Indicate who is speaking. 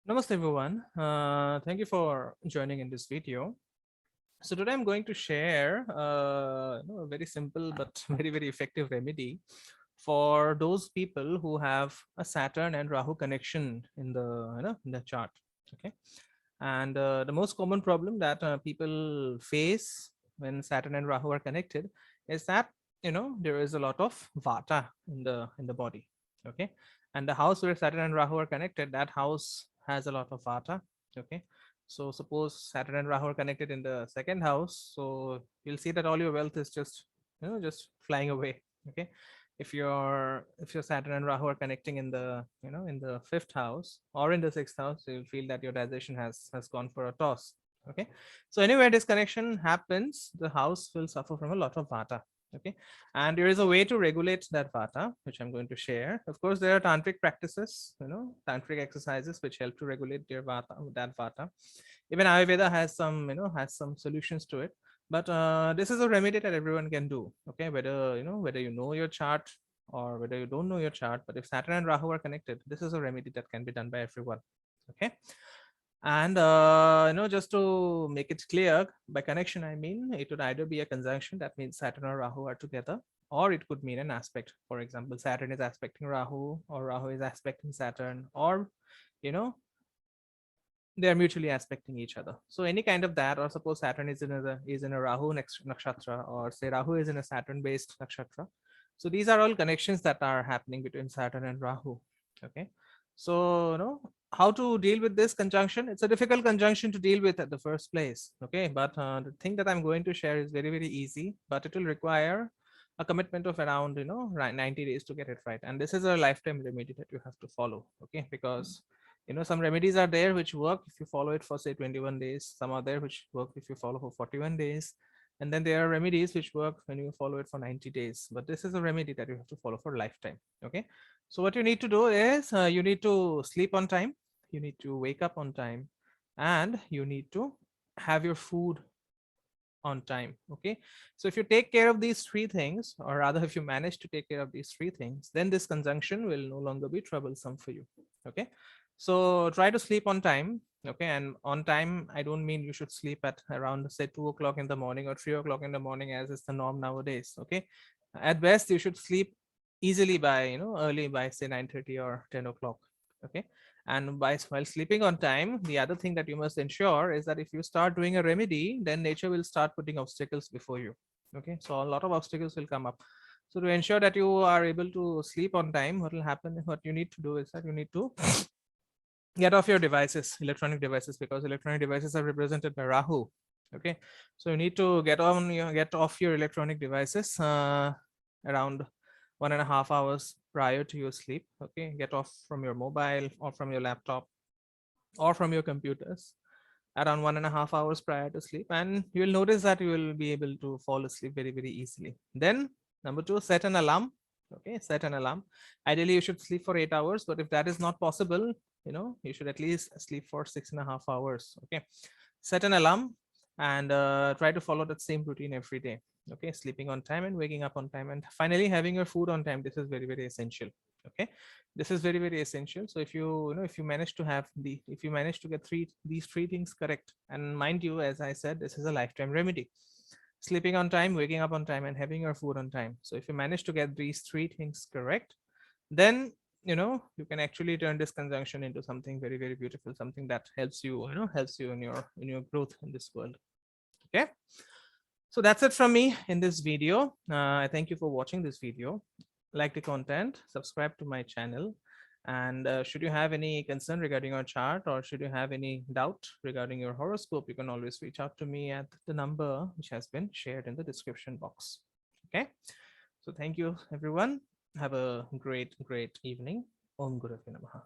Speaker 1: Namaste everyone. Thank you for joining in this video. So today I'm going to share a very simple but very effective remedy for those people who have a Saturn and Rahu connection in the in the chart. Okay, and the most common problem that people face when Saturn and Rahu are connected is that there is a lot of vata in the body. Okay, and the house where Saturn and Rahu are connected, that house has a lot of vata. Okay, so suppose Saturn and Rahu are connected in the second house, so you'll see that all your wealth is just just flying away. Okay, if your Saturn and Rahu are connecting in the in the fifth house or in the sixth house, you'll feel that your digestion has gone for a toss. Okay, so anywhere this connection happens, the house will suffer from a lot of vata. Okay, and there is a way to regulate that vata, which I'm going to share. Of course, there are tantric practices, tantric exercises which help to regulate their vata, that vata. Even Ayurveda has some has some solutions to it, but this is a remedy that everyone can do. Okay, whether you know your chart or whether you don't know your chart, but if Saturn and Rahu are connected, this is a remedy that can be done by everyone. Okay, and just to make it clear, by connection I mean it would either be a conjunction, that means Saturn or Rahu are together, or it could mean an aspect. For example, Saturn is aspecting Rahu, or Rahu is aspecting Saturn, or you know they are mutually aspecting each other. So any kind of that, or suppose Saturn is in a Rahu next nakshatra, or say Rahu is in a Saturn based nakshatra. So these are all connections that are happening between Saturn and Rahu. Okay, so how to deal with this conjunction? It's a difficult conjunction to deal with at the first place. Okay, but the thing that I'm going to share is very easy, but it will require a commitment of around 90 days to get it right, and this is a lifetime remedy that you have to follow. Okay, because some remedies are there which work if you follow it for say 21 days, some are there which work if you follow for 41 days, and then there are remedies which work when you follow it for 90 days, but this is a remedy that you have to follow for lifetime. Okay, so what you need to do is you need to sleep on time, you need to wake up on time, and you need to have your food on time. Okay, so if you take care of these three things, or rather if you manage to take care of these three things, then this conjunction will no longer be troublesome for you. Okay, so try to sleep on time. Okay, and on time I don't mean you should sleep at around say 2 o'clock in the morning or 3 o'clock in the morning as is the norm nowadays. Okay, at best you should sleep easily by early by say 9:30 or 10 o'clock. Okay, and while sleeping on time, the other thing that you must ensure is that if you start doing a remedy, then nature will start putting obstacles before you. Okay, so a lot of obstacles will come up. So to ensure that you are able to sleep on time, what will happen, what you need to do is that you need to get off your devices, electronic devices, because electronic devices are represented by Rahu. Okay, so you need to get off your electronic devices around 1.5 hours prior to your sleep. Okay, get off from your mobile or from your laptop or from your computers around 1.5 hours prior to sleep, and you will notice that you will be able to fall asleep very easily. Then number two, set an alarm. Okay, set an alarm. Ideally you should sleep for 8 hours, but if that is not possible, you should at least sleep for 6.5 hours. Okay, set an alarm and try to follow that same routine every day. Okay, sleeping on time and waking up on time, and finally having your food on time. This is very essential. Okay, this is very essential. So if if you manage to have if you manage to get these three things correct, and mind you, as I said, this is a lifetime remedy: sleeping on time, waking up on time, and having your food on time. So if you manage to get these three things correct, then you can actually turn this conjunction into something very beautiful, something that helps you helps you in your growth in this world. Okay, so that's it from me in this video. I thank you for watching this video. Like the content, subscribe to my channel, and should you have any concern regarding your chart, or should you have any doubt regarding your horoscope, you can always reach out to me at the number which has been shared in the description box. Okay, so thank you everyone. Have a great evening. Om Guru Namaha.